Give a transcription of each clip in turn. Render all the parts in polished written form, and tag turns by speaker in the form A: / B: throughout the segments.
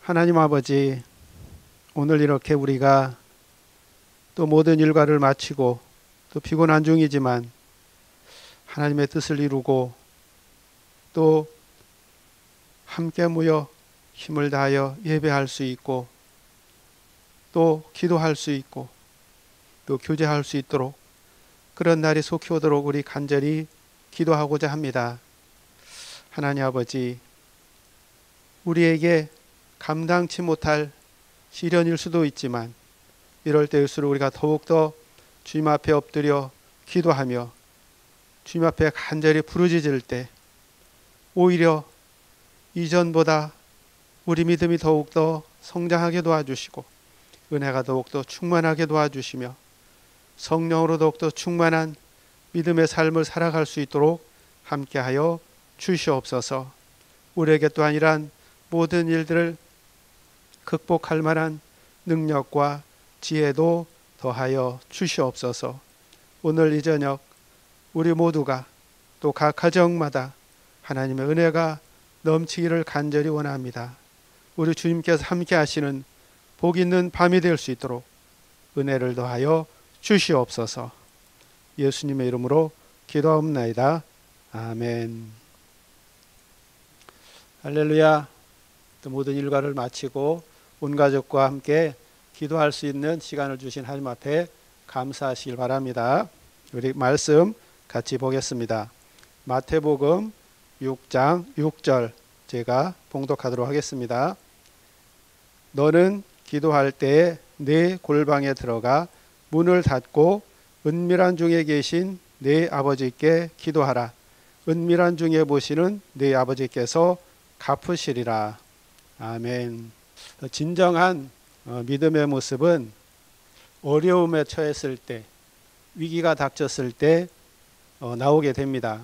A: 하나님 아버지, 오늘 이렇게 우리가 또 모든 일과를 마치고 또 피곤한 중이지만 하나님의 뜻을 이루고 또 함께 모여 힘을 다하여 예배할 수 있고 또 기도할 수 있고 또 교제할 수 있도록 그런 날이 속히 오도록 우리 간절히 기도하고자 합니다. 하나님 아버지, 우리에게 감당치 못할 시련일 수도 있지만 이럴 때일수록 우리가 더욱더 주님 앞에 엎드려 기도하며 주님 앞에 간절히 부르짖을 때 오히려 이전보다 우리 믿음이 더욱더 성장하게 도와주시고 은혜가 더욱더 충만하게 도와주시며 성령으로 더욱더 충만한 믿음의 삶을 살아갈 수 있도록 함께하여 주시옵소서. 우리에게 또한 이러한 모든 일들을 극복할 만한 능력과 지혜도 더하여 주시옵소서. 오늘 이 저녁 우리 모두가 또 각 가정마다 하나님의 은혜가 넘치기를 간절히 원합니다. 우리 주님께서 함께 하시는 복 있는 밤이 될 수 있도록 은혜를 더하여 주시옵소서. 예수님의 이름으로 기도하옵나이다. 아멘. 할렐루야. 또 모든 일과를 마치고 온 가족과 함께 기도할 수 있는 시간을 주신 하나님 앞에 감사하시길 바랍니다. 우리 말씀 같이 보겠습니다. 마태복음 6장 6절 제가 봉독하도록 하겠습니다. 너는 기도할 때에 네 골방에 들어가 문을 닫고 은밀한 중에 계신 네 아버지께 기도하라. 은밀한 중에 보시는 네 아버지께서 갚으시리라. 아멘. 진정한 믿음의 모습은 어려움에 처했을 때, 위기가 닥쳤을 때 나오게 됩니다.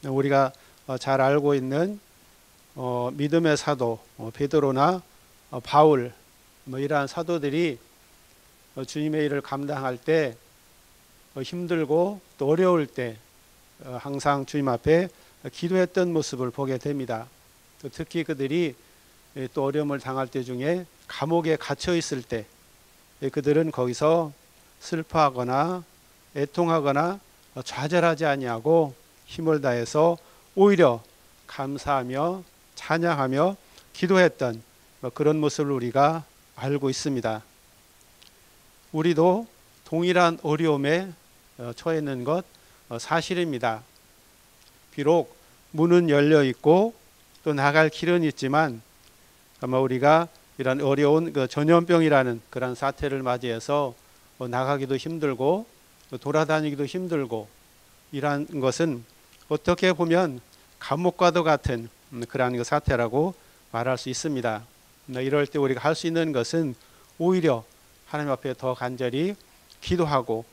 A: 우리가 잘 알고 있는 믿음의 사도 베드로나 바울 이러한 사도들이 주님의 일을 감당할 때 힘들고 또 어려울 때 항상 주님 앞에 기도했던 모습을 보게 됩니다. 특히 그들이 또 어려움을 당할 때 중에 감옥에 갇혀 있을 때 그들은 거기서 슬퍼하거나 애통하거나 좌절하지 아니하고 힘을 다해서 오히려 감사하며 찬양하며 기도했던 그런 모습을 우리가 알고 있습니다. 우리도 동일한 어려움에 처해 있는 것 사실입니다. 비록 문은 열려 있고 또 나갈 길은 있지만 아마 우리가 이런 어려운 전염병이라는 그런 사태를 맞이해서 나가기도 힘들고 돌아다니기도 힘들고 이러한 것은 어떻게 보면 감옥과도 같은 그러한 사태라고 말할 수 있습니다. 이럴 때 우리가 할 수 있는 것은 오히려 하나님 앞에 더 간절히 기도하고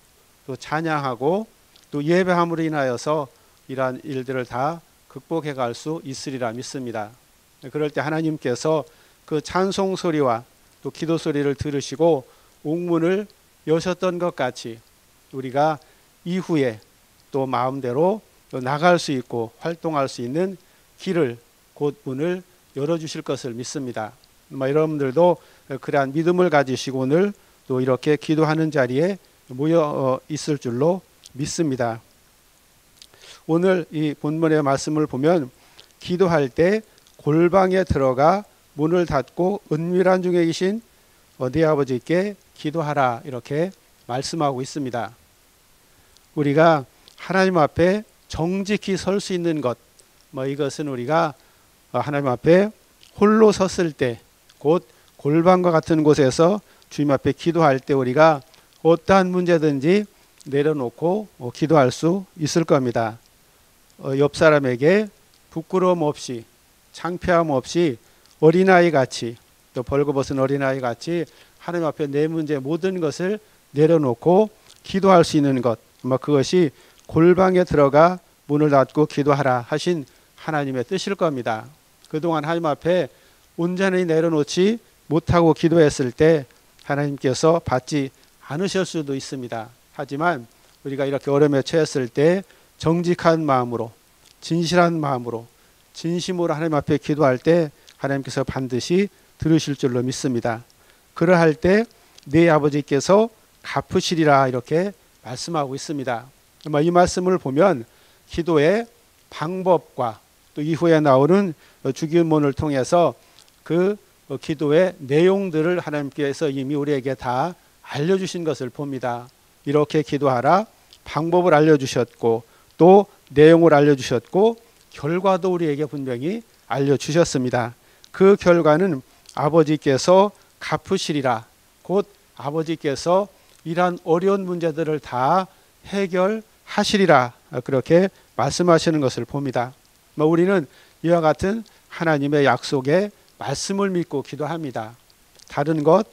A: 또 찬양하고 또 예배함으로 인하여서 이러한 일들을 다 극복해 갈 수 있으리라 믿습니다. 그럴 때 하나님께서 그 찬송 소리와 또 기도 소리를 들으시고 옥문을 여셨던 것 같이 우리가 이후에 또 마음대로 또 나갈 수 있고 활동할 수 있는 길을 곧 문을 열어주실 것을 믿습니다. 여러분들도 그러한 믿음을 가지시고 오늘 또 이렇게 기도하는 자리에 모여 있을 줄로 믿습니다. 오늘 이 본문의 말씀을 보면 기도할 때 골방에 들어가 문을 닫고 은밀한 중에 계신 네 아버지께 기도하라 이렇게 말씀하고 있습니다. 우리가 하나님 앞에 정직히 설 수 있는 것, 이것은 우리가 하나님 앞에 홀로 섰을 때, 곧 골방과 같은 곳에서 주님 앞에 기도할 때 우리가 어떠한 문제든지 내려놓고 기도할 수 있을 겁니다. 옆 사람에게 부끄러움 없이 창피함 없이 어린아이 같이 또 벌거벗은 어린아이 같이 하나님 앞에 내 문제 모든 것을 내려놓고 기도할 수 있는 것, 그것이 골방에 들어가 문을 닫고 기도하라 하신 하나님의 뜻일 겁니다. 그동안 하나님 앞에 온전히 내려놓지 못하고 기도했을 때 하나님께서 받지 않으실 수도 있습니다. 하지만 우리가 이렇게 어려움에 처했을 때 정직한 마음으로 진실한 마음으로 진심으로 하나님 앞에 기도할 때 하나님께서 반드시 들으실 줄로 믿습니다. 그러할 때 네 아버지께서 갚으시리라 이렇게 말씀하고 있습니다. 이 말씀을 보면 기도의 방법과 또 이후에 나오는 주기문을 통해서 그 기도의 내용들을 하나님께서 이미 우리에게 다 알려주신 것을 봅니다. 이렇게 기도하라 방법을 알려주셨고 또 내용을 알려주셨고 결과도 우리에게 분명히 알려주셨습니다. 그 결과는 아버지께서 갚으시리라. 곧 아버지께서 이러한 어려운 문제들을 다 해결하시리라. 그렇게 말씀하시는 것을 봅니다. 우리는 이와 같은 하나님의 약속의 말씀을 믿고 기도합니다. 다른 것,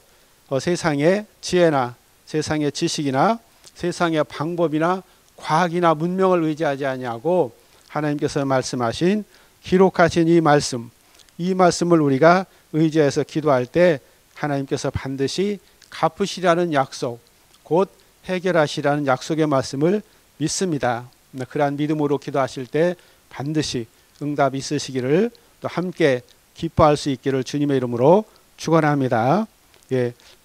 A: 세상의 지혜나 세상의 지식이나 세상의 방법이나 과학이나 문명을 의지하지 아니하고 하나님께서 말씀하신 기록하신 이 말씀을 우리가 의지해서 기도할 때 하나님께서 반드시 갚으시라는 약속, 곧 해결하시라는 약속의 말씀을 믿습니다. 그러한 믿음으로 기도하실 때 반드시 응답이 있으시기를 또 함께 기뻐할 수 있기를 주님의 이름으로 축원합니다.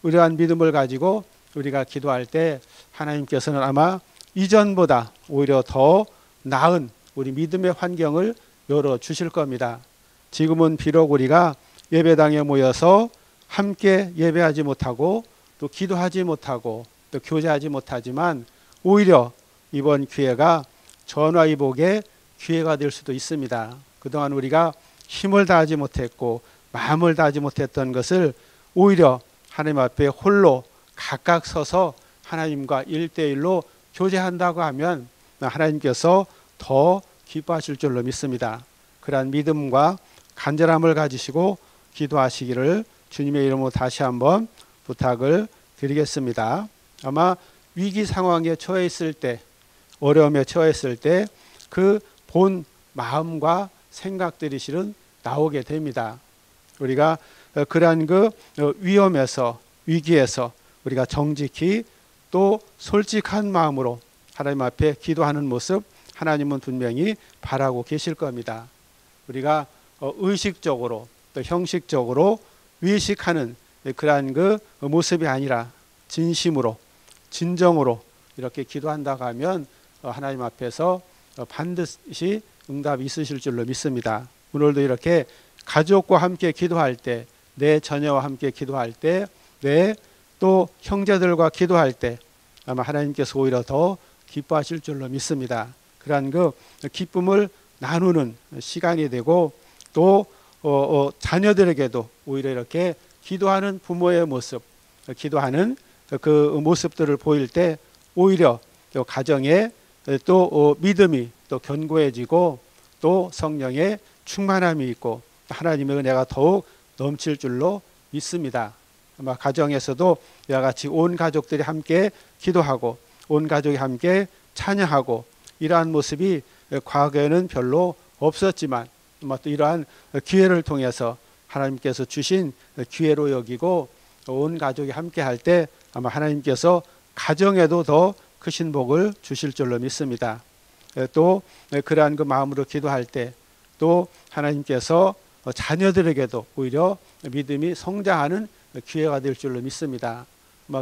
A: 이러한 믿음을 가지고 우리가 기도할 때 하나님께서는 아마 이전보다 오히려 더 나은 우리 믿음의 환경을 열어주실 겁니다. 지금은 비록 우리가 예배당에 모여서 함께 예배하지 못하고 또 기도하지 못하고 또 교제하지 못하지만 오히려 이번 기회가 전화위복의 기회가 될 수도 있습니다. 그동안 우리가 힘을 다하지 못했고 마음을 다하지 못했던 것을 오히려 하나님 앞에 홀로 각각 서서 하나님과 1대1로 교제한다고 하면 하나님께서 더 기뻐하실 줄로 믿습니다. 그러한 믿음과 간절함을 가지시고 기도하시기를 주님의 이름으로 다시 한번 부탁을 드리겠습니다. 아마 위기 상황에 처해 있을 때, 어려움에 처했을 때 그 본 마음과 생각들이 실은 나오게 됩니다. 우리가 그러한 그 위험에서 위기에서 우리가 정직히 또 솔직한 마음으로 하나님 앞에 기도하는 모습 하나님은 분명히 바라고 계실 겁니다. 우리가 의식적으로 또 형식적으로 위식하는 그러한 그 모습이 아니라 진심으로 진정으로 이렇게 기도한다고 하면 하나님 앞에서 반드시 응답이 있으실 줄로 믿습니다. 오늘도 이렇게 가족과 함께 기도할 때, 내 자녀와 함께 기도할 때, 내 또 형제들과 기도할 때 아마 하나님께서 오히려 더 기뻐하실 줄로 믿습니다. 그러한 그 기쁨을 나누는 시간이 되고 또 자녀들에게도 오히려 이렇게 기도하는 부모의 모습, 기도하는 그 모습들을 보일 때 오히려 또 가정에 또 믿음이 또 견고해지고 또 성령의 충만함이 있고 하나님의 은혜가 더욱 넘칠 줄로 믿습니다. 아마 가정에서도 이와 같이 온 가족들이 함께 기도하고 온 가족이 함께 찬양하고 이러한 모습이 과거에는 별로 없었지만 또 이러한 기회를 통해서 하나님께서 주신 기회로 여기고 온 가족이 함께 할 때 아마 하나님께서 가정에도 더 크신 복을 주실 줄로 믿습니다. 또 그러한 그 마음으로 기도할 때 또 하나님께서 자녀들에게도 오히려 믿음이 성장하는 기회가 될 줄로 믿습니다.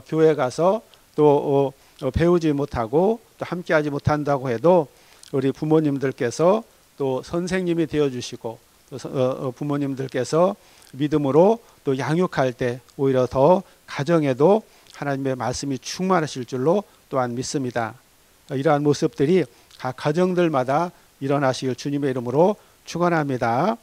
A: 교회 가서 또 배우지 못하고 또 함께하지 못한다고 해도 우리 부모님들께서 또 선생님이 되어주시고 또 부모님들께서 믿음으로 또 양육할 때 오히려 더 가정에도 하나님의 말씀이 충만하실 줄로 또한 믿습니다. 이러한 모습들이 각 가정들마다 일어나시길 주님의 이름으로 축원합니다.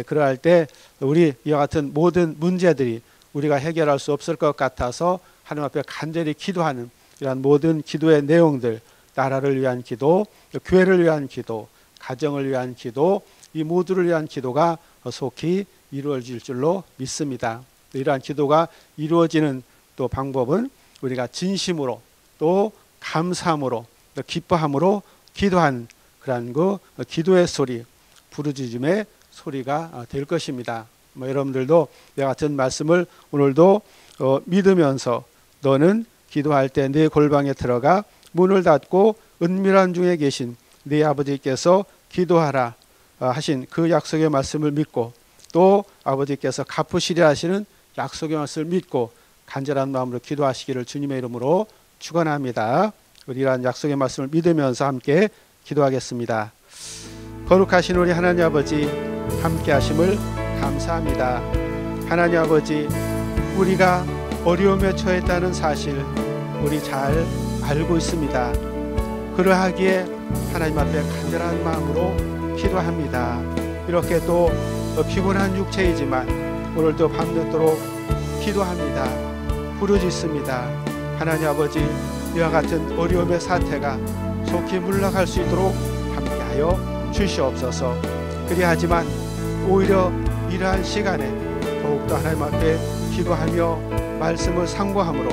A: 그러할 때 우리 이와 같은 모든 문제들이 우리가 해결할 수 없을 것 같아서 하나님 앞에 간절히 기도하는 이러한 모든 기도의 내용들, 나라를 위한 기도, 교회를 위한 기도, 가정을 위한 기도, 이 모두를 위한 기도가 속히 이루어질 줄로 믿습니다. 이러한 기도가 이루어지는 또 방법은 우리가 진심으로 또 감사함으로 또 기뻐함으로 기도한 그러한 그 기도의 소리, 부르짖음의 소리가 될 것입니다. 여러분들도 이와 같은 말씀을 오늘도 믿으면서 너는 기도할 때 네 골방에 들어가 문을 닫고 은밀한 중에 계신 네 아버지께서 기도하라 하신 그 약속의 말씀을 믿고 또 아버지께서 갚으시리라 하시는 약속의 말씀을 믿고 간절한 마음으로 기도하시기를 주님의 이름으로 축원합니다. 우리 이러한 약속의 말씀을 믿으면서 함께 기도하겠습니다. 거룩하신 우리 하나님 아버지, 함께 하심을 감사합니다. 하나님 아버지, 우리가 어려움에 처했다는 사실 우리 잘 알고 있습니다. 그러하기에 하나님 앞에 간절한 마음으로 기도합니다. 이렇게 또 피곤한 육체이지만 오늘도 밤늦도록 기도합니다. 부르짖습니다. 하나님 아버지, 이와 같은 어려움의 사태가 속히 물러갈 수 있도록 함께하여 주시옵소서. 그리하지만 오히려 이러한 시간에 더욱더 하나님 앞에 기도하며 말씀을 상고함으로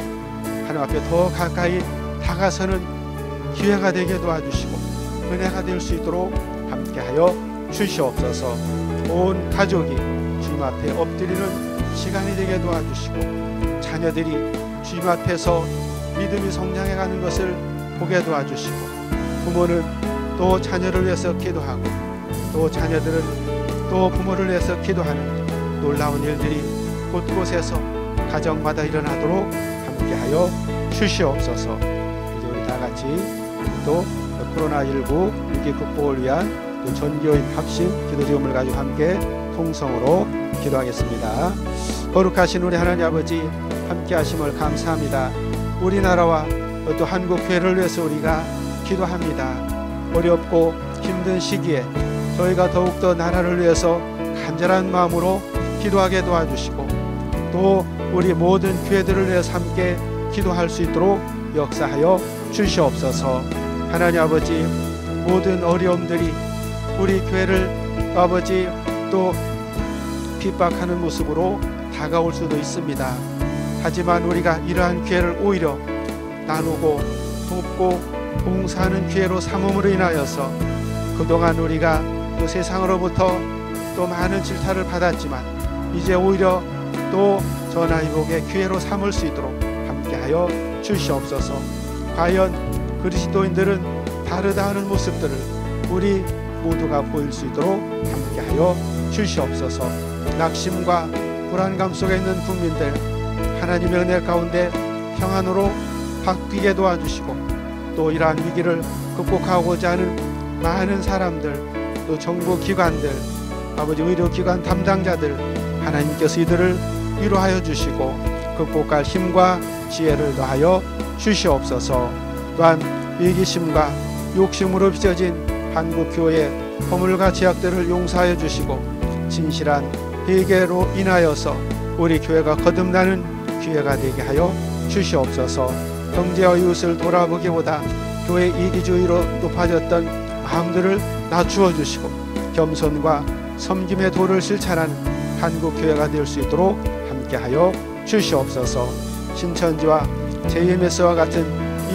A: 하나님 앞에 더 가까이 다가서는 기회가 되게 도와주시고 은혜가 될 수 있도록 함께하여 주시옵소서. 온 가족이 주님 앞에 엎드리는 시간이 되게 도와주시고 자녀들이 주님 앞에서 믿음이 성장해가는 것을 보게 도와주시고 부모는 또 자녀를 위해서 기도하고 또 자녀들은 또 부모를 위해서 기도하는 놀라운 일들이 곳곳에서 가정마다 일어나도록 함께하여 주시옵소서. 이제 우리 다같이 또 코로나19 위기 극복을 위한 또 전교인 합심 기도제금을 가지고 함께 통성으로 기도하겠습니다. 거룩하신 우리 하나님 아버지, 함께 하심을 감사합니다. 우리나라와 또 한국교회를 위해서 우리가 기도합니다. 어렵고 힘든 시기에 저희가 더욱더 나라를 위해서 간절한 마음으로 기도하게 도와주시고 또 우리 모든 교회들을 위해서 함께 기도할 수 있도록 역사하여 주시옵소서. 하나님 아버지, 모든 어려움들이 우리 교회를 아버지 또 핍박하는 모습으로 다가올 수도 있습니다. 하지만 우리가 이러한 기회를 오히려 나누고 돕고 봉사하는 기회로 삼음으로 인하여서 그동안 우리가 또 세상으로부터 또 많은 질타를 받았지만 이제 오히려 또 전화위복의 기회로 삼을 수 있도록 함께하여 주시옵소서. 과연 그리스도인들은 다르다 하는 모습들을 우리 모두가 보일 수 있도록 함께하여 주시옵소서. 낙심과 불안감 속에 있는 국민들 하나님의 은혜 가운데 평안으로 바뀌게 도와주시고 또 이러한 위기를 극복하고자 하는 많은 사람들 또 정부기관들 아버지 의료기관 담당자들 하나님께서 이들을 위로하여 주시고 극복할 힘과 지혜를 더하여 주시옵소서. 또한 이기심과 욕심으로 빚어진 한국교회의 허물과 제약들을 용서하여 주시고 진실한 회개로 인하여서 우리 교회가 거듭나는 기회가 되게 하여 주시옵소서. 형제와 이웃을 돌아보기보다 교회 이기주의로 높아졌던 마음들을 낮추어 주시고 겸손과 섬김의 도를 실천하는 한국교회가 될 수 있도록 함께하여 주시옵소서. 신천지와 JMS와 같은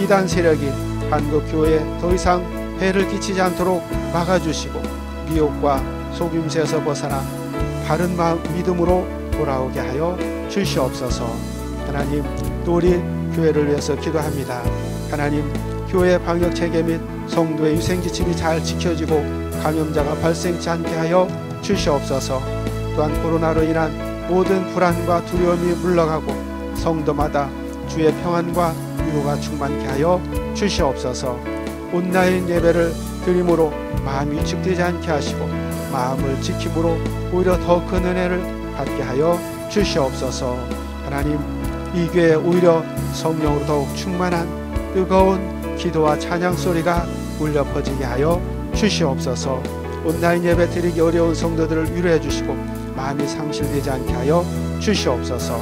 A: 이단 세력이 한국교회에 더 이상 해를 끼치지 않도록 막아주시고 미혹과 속임수에서 벗어나 바른 마음 믿음으로 돌아오게 하여 주시옵소서. 하나님, 또 우리 교회를 위해서 기도합니다. 하나님, 교회 방역 체계 및 성도의 위생지침이 잘 지켜지고 감염자가 발생치 않게 하여 주시옵소서. 또한 코로나로 인한 모든 불안과 두려움이 물러가고 성도마다 주의 평안과 위로가 충만케 하여 주시옵소서. 온라인 예배를 드림으로 마음이 위축되지 않게 하시고 마음을 지킴으로 오히려 더 큰 은혜를 받게 하여 주시옵소서. 하나님, 이 교회에 오히려 성령으로 더욱 충만한 뜨거운 기도와 찬양 소리가 울려 퍼지게 하여 주시옵소서. 온라인 예배 드리기 어려운 성도들을 위로해 주시고 마음이 상실되지 않게 하여 주시옵소서.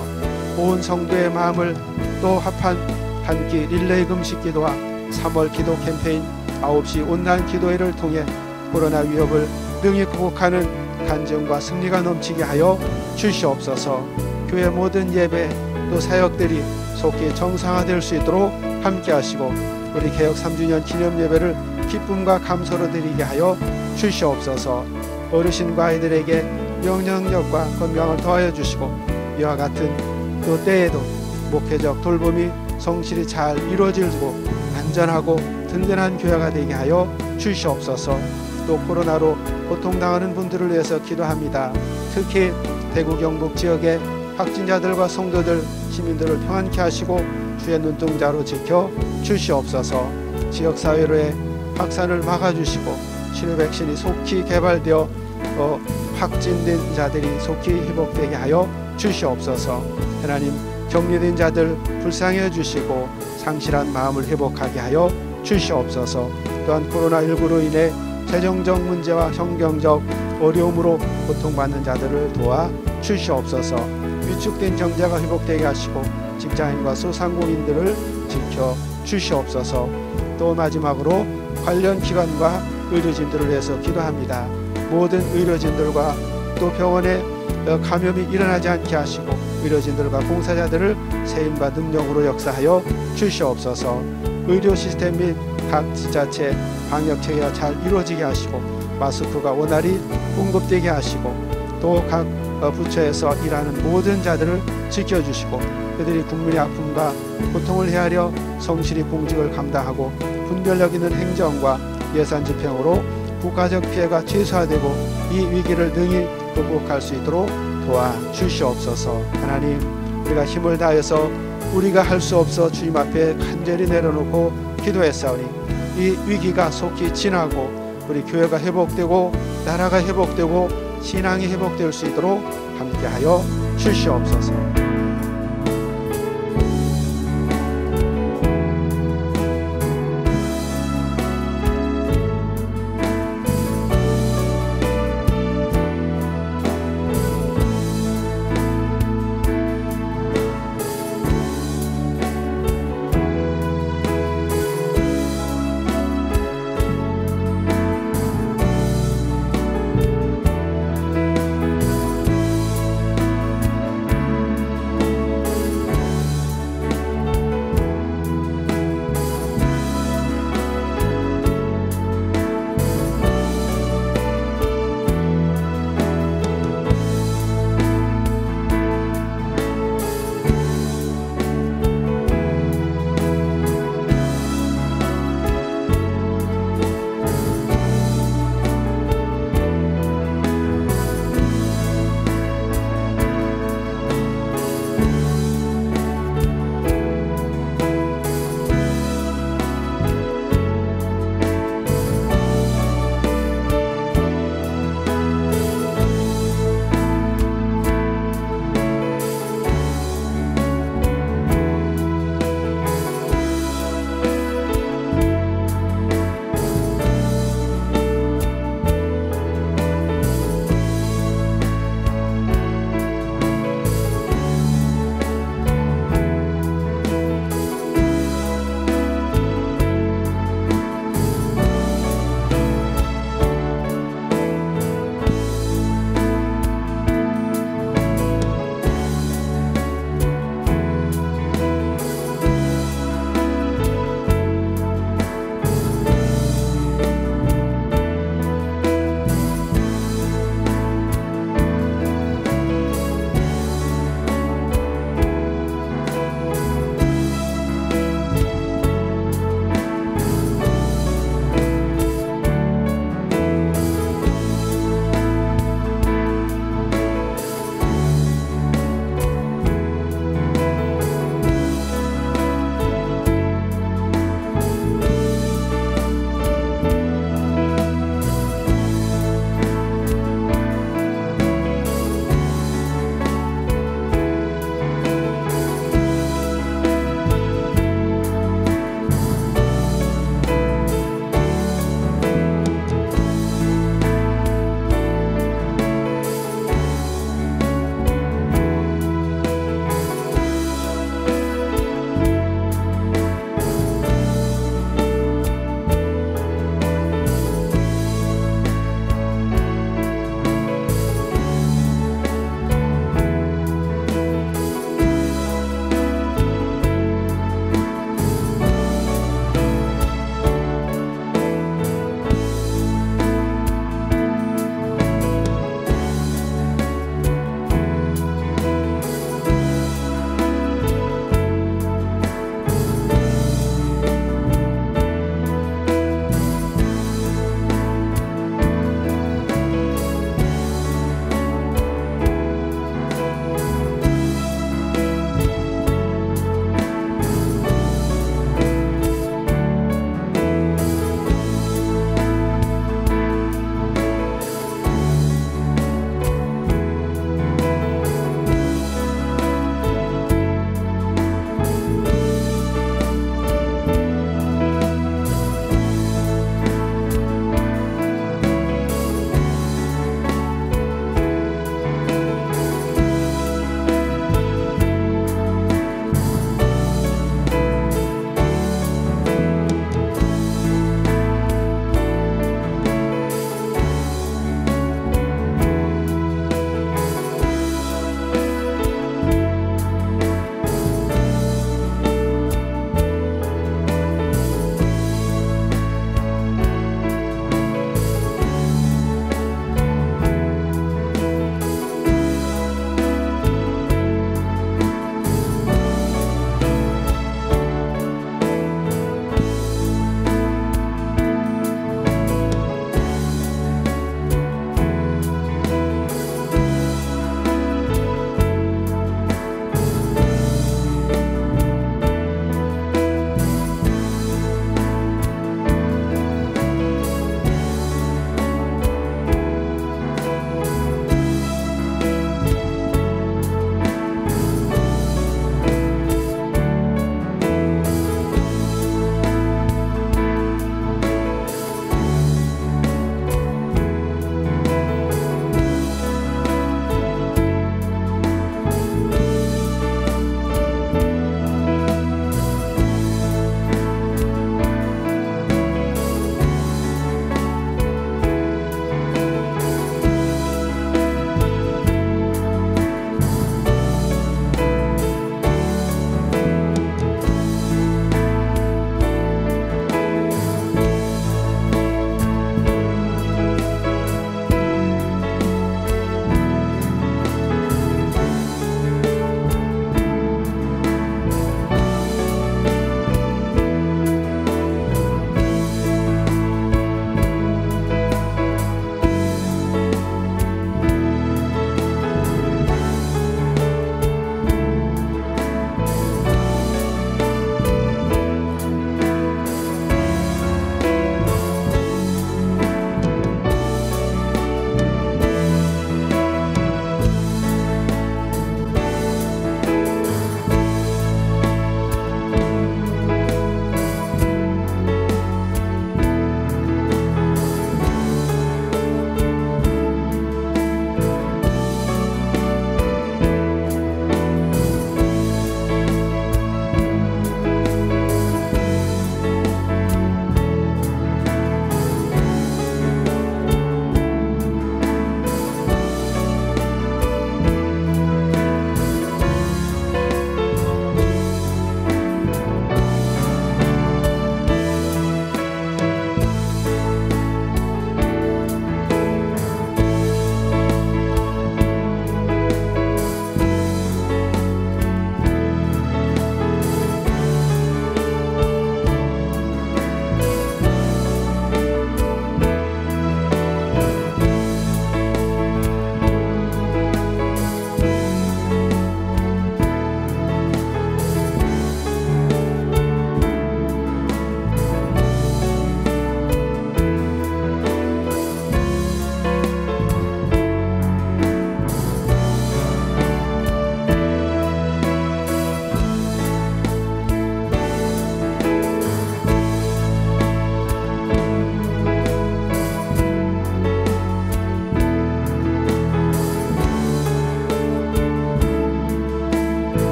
A: 온 성도의 마음을 또 합한 한 끼 릴레이 금식 기도와 3월 기도 캠페인 9시 온라인 기도회를 통해 코로나 위협을 능히 극복하는 간증과 승리가 넘치게 하여 주시옵소서. 교회 모든 예배 또 사역들이 속히 정상화될 수 있도록 함께 하시고 우리 개혁 3주년 기념 예배를 기쁨과 감사로 드리게 하여 주시옵소서. 어르신과 아이들에게 영향력과 건강을 더하여 주시고 이와 같은 또 때에도 목회적 돌봄이 성실히 잘 이루어지고 안전하고 든든한 교회가 되게 하여 주시옵소서. 또 코로나로 고통당하는 분들을 위해서 기도합니다. 특히 대구 경북 지역의 확진자들과 성도들, 시민들을 평안케 하시고 주의 눈동자로 지켜 주시옵소서. 지역사회로의 확산을 막아주시고 치료 백신이 속히 개발되어 확진된 자들이 속히 회복되게 하여 주시옵소서. 하나님, 격리된 자들 불쌍해 주시고 상실한 마음을 회복하게 하여 주시옵소서. 또한 코로나19로 인해 재정적 문제와 환경적 어려움으로 고통받는 자들을 도와 주시옵소서. 위축된 경제가 회복되게 하시고 직장인과 소상공인들을 지켜 주시옵소서. 또 마지막으로 관련 기관과 의료진들을 위해서 기도합니다. 모든 의료진들과 또 병원에 감염이 일어나지 않게 하시고 의료진들과 봉사자들을 세임과 능력으로 역사하여 주시옵소서. 의료 시스템 및 각 지자체 방역체계가 잘 이루어지게 하시고 마스크가 원활히 공급되게 하시고 또 각 부처에서 일하는 모든 자들을 지켜주시고 그들이 국민의 아픔과 고통을 헤아려 성실히 공직을 감당하고 분별력 있는 행정과 예산 집행으로 국가적 피해가 최소화되고 이 위기를 능히 극복할 수 있도록 도와주시옵소서. 하나님, 우리가 힘을 다해서 우리가 할 수 없어 주님 앞에 간절히 내려놓고 기도했사오니 이 위기가 속히 지나고 우리 교회가 회복되고 나라가 회복되고 신앙이 회복될 수 있도록 함께하여 주시옵소서.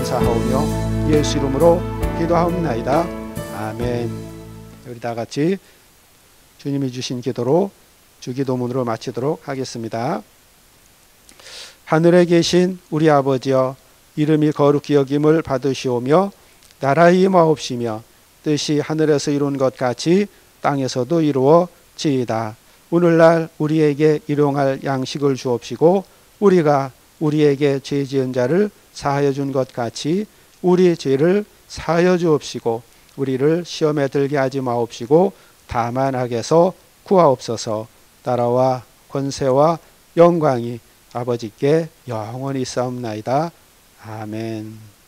A: 감사하오며 예수 이름으로 기도하옵나이다. 아멘. 우리 다 같이 주님이 주신 기도로 주기도문으로 마치도록 하겠습니다. 하늘에 계신 우리 아버지여, 이름이 거룩히 여김을 받으시오며 나라의 임하옵시며 뜻이 하늘에서 이룬 것 같이 땅에서도 이루어지이다. 오늘날 우리에게 일용할 양식을 주옵시고 우리가 우리에게 죄 지은 자를 사하여 준 것 같이 우리 죄를 사하여 주옵시고 우리를 시험에 들게 하지 마옵시고 다만 악에서 구하옵소서. 나라와 권세와 영광이 아버지께 영원히 있사옵나이다. 아멘.